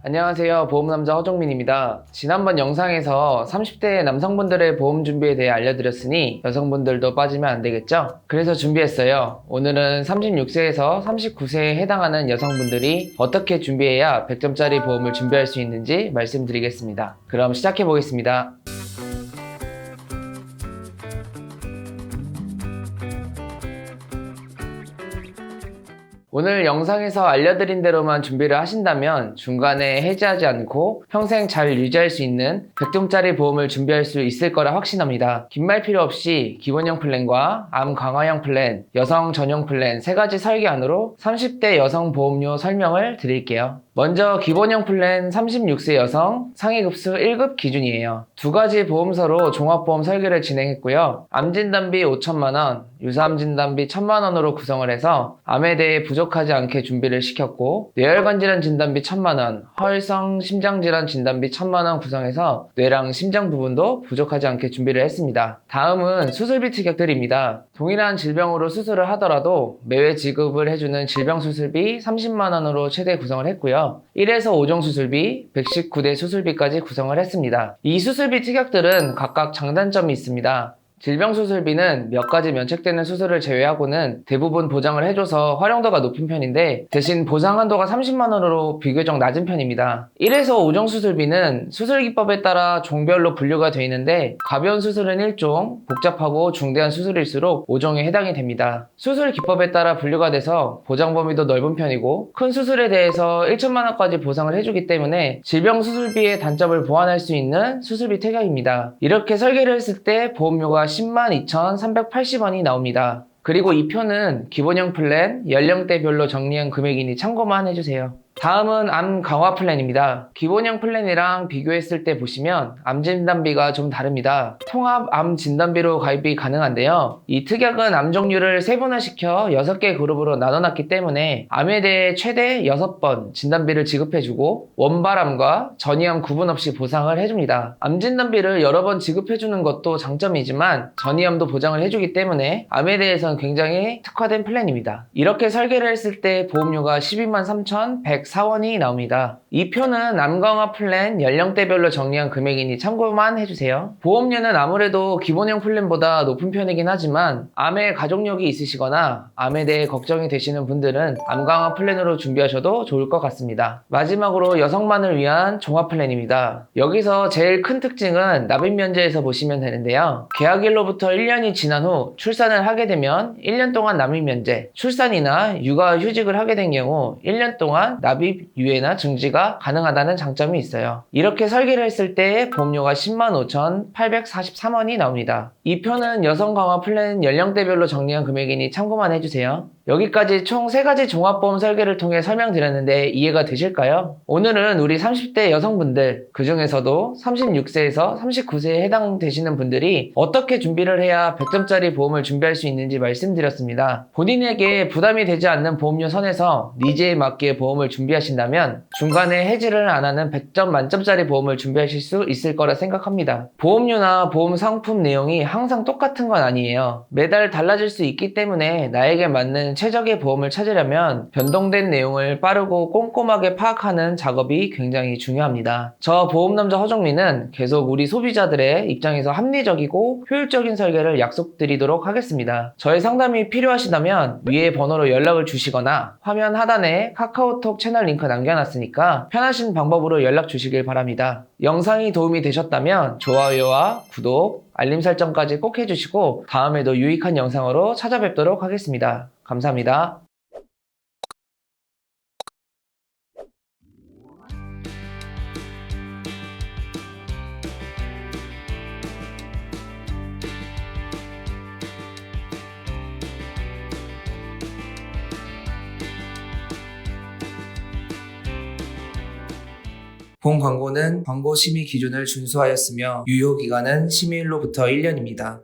안녕하세요. 보험남자 허정민입니다. 지난번 영상에서 30대 남성분들의 보험 준비에 대해 알려드렸으니 여성분들도 빠지면 안 되겠죠? 그래서 준비했어요. 오늘은 36세에서 39세에 해당하는 여성분들이 어떻게 준비해야 100점짜리 보험을 준비할 수 있는지 말씀드리겠습니다. 그럼 시작해 보겠습니다. 오늘 영상에서 알려드린 대로만 준비를 하신다면 중간에 해지하지 않고 평생 잘 유지할 수 있는 100점짜리 보험을 준비할 수 있을 거라 확신합니다. 긴 말 필요 없이 기본형 플랜과 암 강화형 플랜, 여성 전용 플랜 3가지 설계안으로 30대 여성 보험료 설명을 드릴게요. 먼저 기본형 플랜 36세 여성 상위급수 1급 기준이에요. 2가지 보험사로 종합보험 설계를 진행했고요. 암진단비 5천만원, 유사암 진단비 1,000만원으로 구성을 해서 암에 대해 부족하지 않게 준비를 시켰고, 뇌혈관 질환 진단비 1,000만원, 허혈성 심장질환 진단비 1,000만원 구성해서 뇌랑 심장 부분도 부족하지 않게 준비를 했습니다. 다음은 수술비 특약들입니다. 동일한 질병으로 수술을 하더라도 매회 지급을 해주는 질병수술비 30만원으로 최대 구성을 했고요. 1에서 5종 수술비, 119대 수술비까지 구성을 했습니다. 이 수술비 특약들은 각각 장단점이 있습니다. 질병수술비는 몇 가지 면책되는 수술을 제외하고는 대부분 보장을 해줘서 활용도가 높은 편인데, 대신 보상 한도가 30만원으로 비교적 낮은 편입니다. 1에서 5종 수술비는 수술기법에 따라 종별로 분류가 되어 있는데, 가벼운 수술은 1종, 복잡하고 중대한 수술일수록 5종에 해당이 됩니다. 수술기법에 따라 분류가 돼서 보장 범위도 넓은 편이고, 큰 수술에 대해서 1천만원까지 보상을 해주기 때문에 질병수술비의 단점을 보완할 수 있는 수술비 특약입니다. 이렇게 설계를 했을 때 보험료가 102,380원이 나옵니다. 그리고 이 표는 기본형 플랜, 연령대별로 정리한 금액이니 참고만 해주세요. 다음은 암 강화 플랜입니다. 기본형 플랜이랑 비교했을 때 보시면 암 진단비가 좀 다릅니다. 통합 암 진단비로 가입이 가능한데요. 이 특약은 암 종류를 세분화시켜 6개 그룹으로 나눠놨기 때문에 암에 대해 최대 6번 진단비를 지급해주고, 원발암과 전이암 구분 없이 보상을 해줍니다. 암 진단비를 여러 번 지급해주는 것도 장점이지만 전이암도 보장을 해주기 때문에 암에 대해서는 굉장히 특화된 플랜입니다. 이렇게 설계를 했을 때 보험료가 123,104원이 나옵니다. 이 표는 암 강화 플랜 연령대별로 정리한 금액이니 참고만 해주세요. 보험료는 아무래도 기본형 플랜보다 높은 편이긴 하지만 암에 가족력이 있으시거나 암에 대해 걱정이 되시는 분들은 암 강화 플랜으로 준비하셔도 좋을 것 같습니다. 마지막으로 여성만을 위한 종합 플랜입니다. 여기서 제일 큰 특징은 납입 면제에서 보시면 되는데요. 계약일로부터 1년이 지난 후 출산을 하게 되면 1년 동안 납입 면제, 출산이나 육아 휴직을 하게 된 경우 1년 동안 납입 유예나 증지가 가능하다는 장점이 있어요. 이렇게 설계를 했을 때 보험료가 105,843원이 나옵니다. 이 표는 여성 강화 플랜 연령대별로 정리한 금액이니 참고만 해주세요. 여기까지 총 3가지 종합보험 설계를 통해 설명드렸는데 이해가 되실까요? 오늘은 우리 30대 여성분들, 그 중에서도 36세에서 39세에 해당되시는 분들이 어떻게 준비를 해야 100점짜리 보험을 준비할 수 있는지 말씀드렸습니다. 본인에게 부담이 되지 않는 보험료 선에서 니즈에 맞게 보험을 준비하신다면 중간에 해지를 안 하는 100점 만점짜리 보험을 준비하실 수 있을 거라 생각합니다. 보험료나 보험 상품 내용이 항상 똑같은 건 아니에요. 매달 달라질 수 있기 때문에 나에게 맞는 최적의 보험을 찾으려면 변동된 내용을 빠르고 꼼꼼하게 파악하는 작업이 굉장히 중요합니다. 저 보험남자 허정민은 계속 우리 소비자들의 입장에서 합리적이고 효율적인 설계를 약속드리도록 하겠습니다. 저의 상담이 필요하시다면 위에 번호로 연락을 주시거나 화면 하단에 카카오톡 채널 링크 남겨놨으니까 편하신 방법으로 연락 주시길 바랍니다. 영상이 도움이 되셨다면 좋아요와 구독, 알림 설정까지 꼭 해주시고 다음에도 유익한 영상으로 찾아뵙도록 하겠습니다. 감사합니다. 본 광고는 광고 심의 기준을 준수하였으며 유효기간은 심의일로부터 1년입니다.